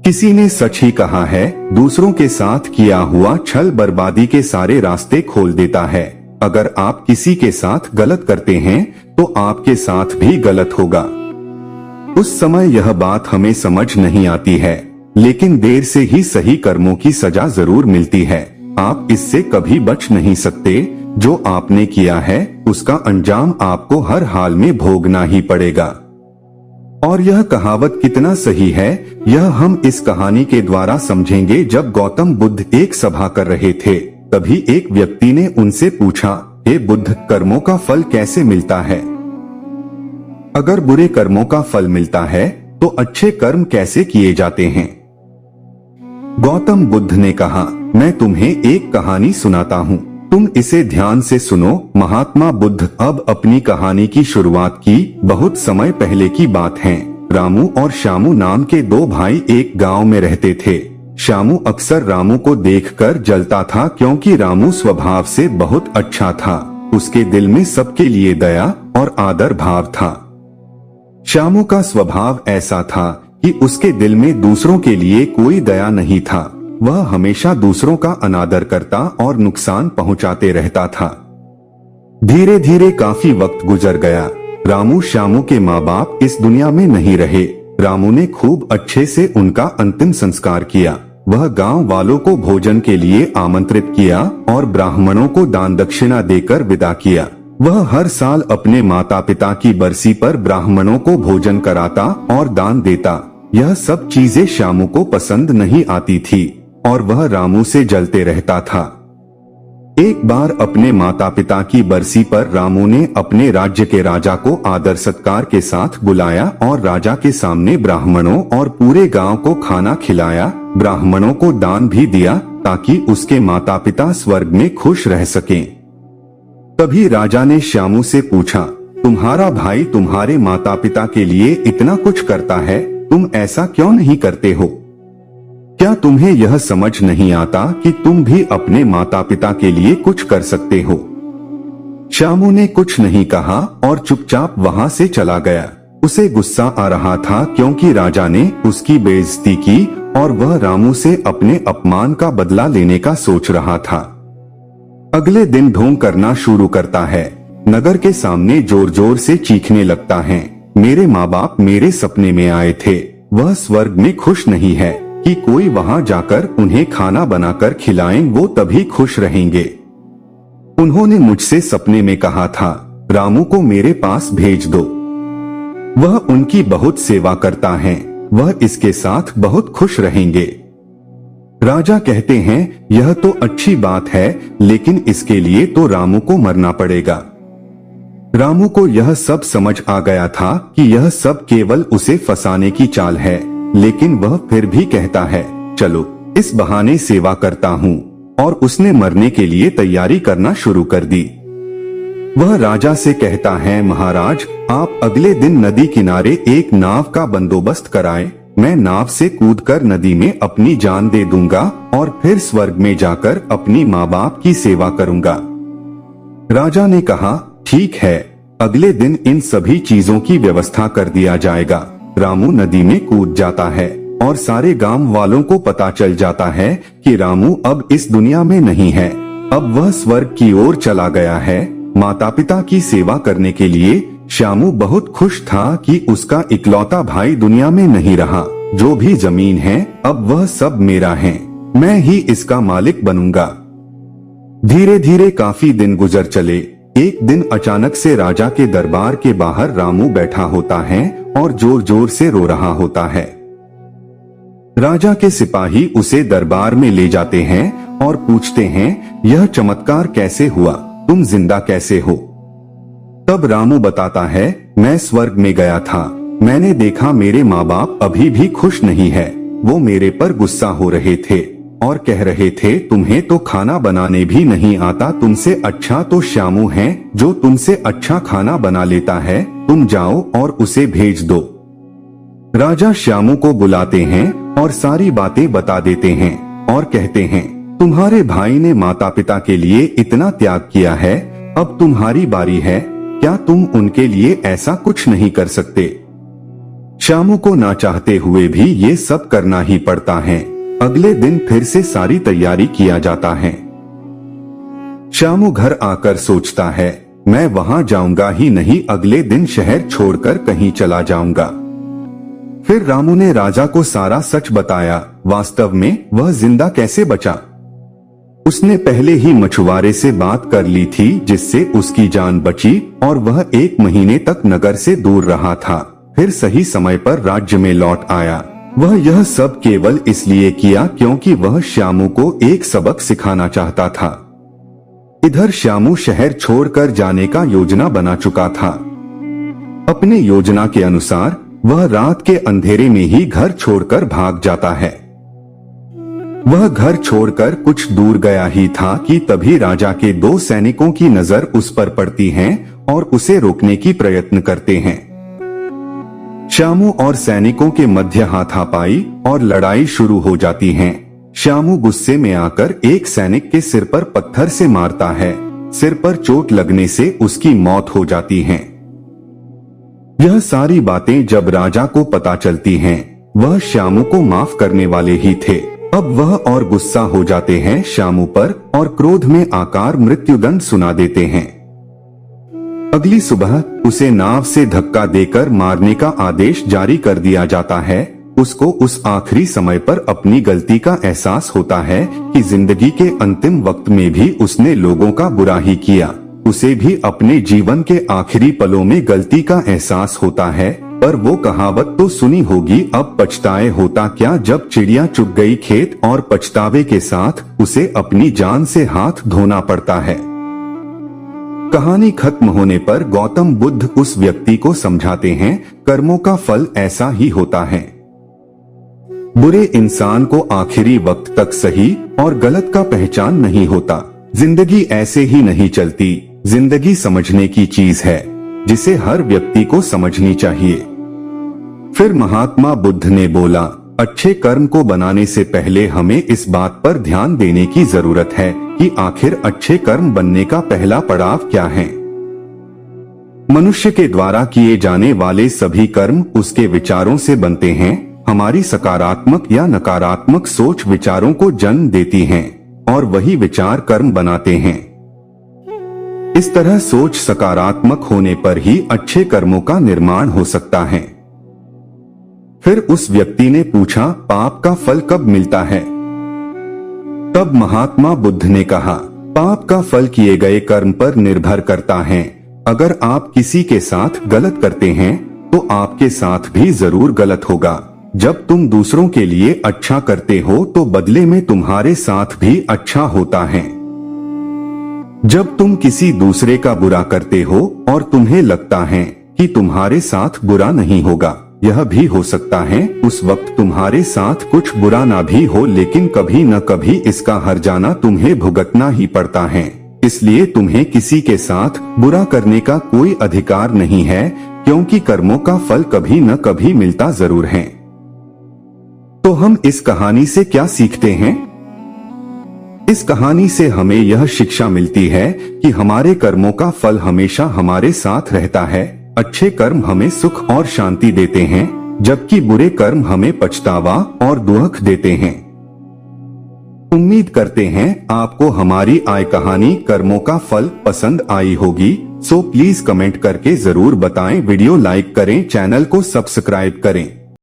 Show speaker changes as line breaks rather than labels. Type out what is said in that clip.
किसी ने सच ही कहा है, दूसरों के साथ किया हुआ छल बर्बादी के सारे रास्ते खोल देता है। अगर आप किसी के साथ गलत करते हैं तो आपके साथ भी गलत होगा। उस समय यह बात हमें समझ नहीं आती है, लेकिन देर से ही सही कर्मों की सजा जरूर मिलती है। आप इससे कभी बच नहीं सकते। जो आपने किया है उसका अंजाम आपको हर हाल में भोगना ही पड़ेगा। और यह कहावत कितना सही है, यह हम इस कहानी के द्वारा समझेंगे। जब गौतम बुद्ध एक सभा कर रहे थे, तभी एक व्यक्ति ने उनसे पूछा, हे बुद्ध, कर्मों का फल कैसे मिलता है? अगर बुरे कर्मों का फल मिलता है तो अच्छे कर्म कैसे किए जाते हैं? गौतम बुद्ध ने कहा, मैं तुम्हें एक कहानी सुनाता हूँ, तुम इसे ध्यान से सुनो। महात्मा बुद्ध अब अपनी कहानी की शुरुआत की। बहुत समय पहले की बात है। रामू और श्यामू नाम के दो भाई एक गांव में रहते थे। श्यामू अक्सर रामू को देखकर जलता था, क्योंकि रामू स्वभाव से बहुत अच्छा था। उसके दिल में सबके लिए दया और आदर भाव था। श्यामू का स्वभाव ऐसा था कि उसके दिल में दूसरों के लिए कोई दया नहीं था। वह हमेशा दूसरों का अनादर करता और नुकसान पहुंचाते रहता था। धीरे धीरे काफी वक्त गुजर गया। रामू श्यामू के माँ बाप इस दुनिया में नहीं रहे। रामू ने खूब अच्छे से उनका अंतिम संस्कार किया। वह गांव वालों को भोजन के लिए आमंत्रित किया और ब्राह्मणों को दान दक्षिणा देकर विदा किया। वह हर साल अपने माता पिता की बरसी पर ब्राह्मणों को भोजन कराता और दान देता। यह सब चीजें श्यामू को पसंद नहीं आती थी और वह रामू से जलते रहता था। एक बार अपने माता पिता की बरसी पर रामू ने अपने राज्य के राजा को आदर सत्कार के साथ बुलाया और राजा के सामने ब्राह्मणों और पूरे गांव को खाना खिलाया। ब्राह्मणों को दान भी दिया ताकि उसके माता पिता स्वर्ग में खुश रह सकें। तभी राजा ने श्यामू से पूछा, तुम्हारा भाई तुम्हारे माता पिता के लिए इतना कुछ करता है, तुम ऐसा क्यों नहीं करते हो? क्या तुम्हें यह समझ नहीं आता कि तुम भी अपने माता पिता के लिए कुछ कर सकते हो? श्यामू ने कुछ नहीं कहा और चुपचाप वहां से चला गया। उसे गुस्सा आ रहा था, क्योंकि राजा ने उसकी बेइज्जती की और वह रामू से अपने अपमान का बदला लेने का सोच रहा था। अगले दिन ढोंग करना शुरू करता है। नगर के सामने जोर जोर से चीखने लगता है, मेरे माँ बाप मेरे सपने में आए थे, वह स्वर्ग में खुश नहीं है कि कोई वहां जाकर उन्हें खाना बनाकर खिलाएं, वो तभी खुश रहेंगे। उन्होंने मुझसे सपने में कहा था, रामू को मेरे पास भेज दो, वह उनकी बहुत सेवा करता है, वह इसके साथ बहुत खुश रहेंगे। राजा कहते हैं, यह तो अच्छी बात है, लेकिन इसके लिए तो रामू को मरना पड़ेगा। रामू को यह सब समझ आ गया था कि यह सब केवल उसे फंसाने की चाल है, लेकिन वह फिर भी कहता है, चलो इस बहाने सेवा करता हूँ, और उसने मरने के लिए तैयारी करना शुरू कर दी। वह राजा से कहता है, महाराज आप अगले दिन नदी किनारे एक नाव का बंदोबस्त कराएं, मैं नाव से कूदकर नदी में अपनी जान दे दूंगा और फिर स्वर्ग में जाकर अपनी माँ बाप की सेवा करूंगा। राजा ने कहा, ठीक है, अगले दिन इन सभी चीजों की व्यवस्था कर दिया जाएगा। रामू नदी में कूद जाता है और सारे गांव वालों को पता चल जाता है कि रामू अब इस दुनिया में नहीं है, अब वह स्वर्ग की ओर चला गया है माता पिता की सेवा करने के लिए। श्यामू बहुत खुश था कि उसका इकलौता भाई दुनिया में नहीं रहा। जो भी जमीन है अब वह सब मेरा है, मैं ही इसका मालिक बनूंगा। धीरे धीरे काफी दिन गुजर चले। एक दिन अचानक से राजा के दरबार के बाहर रामू बैठा होता है और जोर जोर से रो रहा होता है। राजा के सिपाही उसे दरबार में ले जाते हैं और पूछते हैं, यह चमत्कार कैसे हुआ, तुम जिंदा कैसे हो? तब रामू बताता है, मैं स्वर्ग में गया था, मैंने देखा मेरे माँ बाप अभी भी खुश नहीं है, वो मेरे पर गुस्सा हो रहे थे और कह रहे थे, तुम्हें तो खाना बनाने भी नहीं आता, तुमसे अच्छा तो श्यामू है जो तुमसे अच्छा खाना बना लेता है, तुम जाओ और उसे भेज दो। राजा श्यामू को बुलाते हैं और सारी बातें बता देते हैं और कहते हैं, तुम्हारे भाई ने माता पिता के लिए इतना त्याग किया है, अब तुम्हारी बारी है, क्या तुम उनके लिए ऐसा कुछ नहीं कर सकते? श्यामू को ना चाहते हुए भी ये सब करना ही पड़ता है। अगले दिन फिर से सारी तैयारी किया जाता है। श्यामू घर आकर सोचता है, मैं वहां जाऊंगा ही नहीं, अगले दिन शहर छोड़कर कहीं चला जाऊंगा। फिर रामू ने राजा को सारा सच बताया। वास्तव में वह जिंदा कैसे बचा? उसने पहले ही मछुआरे से बात कर ली थी, जिससे उसकी जान बची और वह 1 महीने तक नगर से दूर रहा था। फिर सही समय पर राज्य में लौट आया। वह यह सब केवल इसलिए किया क्योंकि वह श्यामू को एक सबक सिखाना चाहता था। इधर श्यामू शहर छोड़कर जाने का योजना बना चुका था। अपने योजना के अनुसार वह रात के अंधेरे में ही घर छोड़कर भाग जाता है। वह घर छोड़कर कुछ दूर गया ही था कि तभी राजा के 2 सैनिकों की नजर उस पर पड़ती है और उसे रोकने की प्रयत्न करते हैं। श्यामू और सैनिकों के मध्य हाथापाई और लड़ाई शुरू हो जाती है। श्यामू गुस्से में आकर एक सैनिक के सिर पर पत्थर से मारता है। सिर पर चोट लगने से उसकी मौत हो जाती है। यह सारी बातें जब राजा को पता चलती हैं, वह श्यामू को माफ करने वाले ही थे। अब वह और गुस्सा हो जाते हैं श्यामू पर और क्रोध में आकर मृत्युदंड सुना देते हैं। अगली सुबह उसे नाव से धक्का देकर मारने का आदेश जारी कर दिया जाता है। उसको उस आखिरी समय पर अपनी गलती का एहसास होता है कि जिंदगी के अंतिम वक्त में भी उसने लोगों का बुरा ही किया। उसे भी अपने जीवन के आखिरी पलों में गलती का एहसास होता है। पर वो कहावत तो सुनी होगी, अब पछताए होता क्या, जब चिड़िया चुग गई खेत, और पछतावे के साथ उसे अपनी जान से हाथ धोना पड़ता है। कहानी खत्म होने पर गौतम बुद्ध उस व्यक्ति को समझाते हैं, कर्मों का फल ऐसा ही होता है। बुरे इंसान को आखिरी वक्त तक सही और गलत का पहचान नहीं होता। जिंदगी ऐसे ही नहीं चलती। जिंदगी समझने की चीज है, जिसे हर व्यक्ति को समझनी चाहिए। फिर महात्मा बुद्ध ने बोला, अच्छे कर्म को बनाने से पहले हमें इस बात पर ध्यान देने की जरूरत है कि आखिर अच्छे कर्म बनने का पहला पड़ाव क्या है। मनुष्य के द्वारा किए जाने वाले सभी कर्म उसके विचारों से बनते हैं। हमारी सकारात्मक या नकारात्मक सोच विचारों को जन्म देती हैं और वही विचार कर्म बनाते हैं। इस तरह सोच सकारात्मक होने पर ही अच्छे कर्मों का निर्माण हो सकता है। फिर उस व्यक्ति ने पूछा, पाप का फल कब मिलता है? तब महात्मा बुद्ध ने कहा, पाप का फल किए गए कर्म पर निर्भर करता है। अगर आप किसी के साथ गलत करते हैं तो आपके साथ भी जरूर गलत होगा। जब तुम दूसरों के लिए अच्छा करते हो तो बदले में तुम्हारे साथ भी अच्छा होता है। जब तुम किसी दूसरे का बुरा करते हो और तुम्हें लगता है कि तुम्हारे साथ बुरा नहीं होगा, यह भी हो सकता है उस वक्त तुम्हारे साथ कुछ बुरा ना भी हो, लेकिन कभी न कभी इसका हर्जाना तुम्हें भुगतना ही पड़ता है। इसलिए तुम्हें किसी के साथ बुरा करने का कोई अधिकार नहीं है, क्योंकि कर्मों का फल कभी न कभी मिलता जरूर है। तो हम इस कहानी से क्या सीखते हैं? इस कहानी से हमें यह शिक्षा मिलती है कि हमारे कर्मों का फल हमेशा हमारे साथ रहता है। अच्छे कर्म हमें सुख और शांति देते हैं, जबकि बुरे कर्म हमें पछतावा और दुख देते हैं। उम्मीद करते हैं आपको हमारी आय कहानी कर्मों का फल पसंद आई होगी। सो प्लीज कमेंट करके जरूर बताएं, वीडियो लाइक करें, चैनल को सब्सक्राइब करें।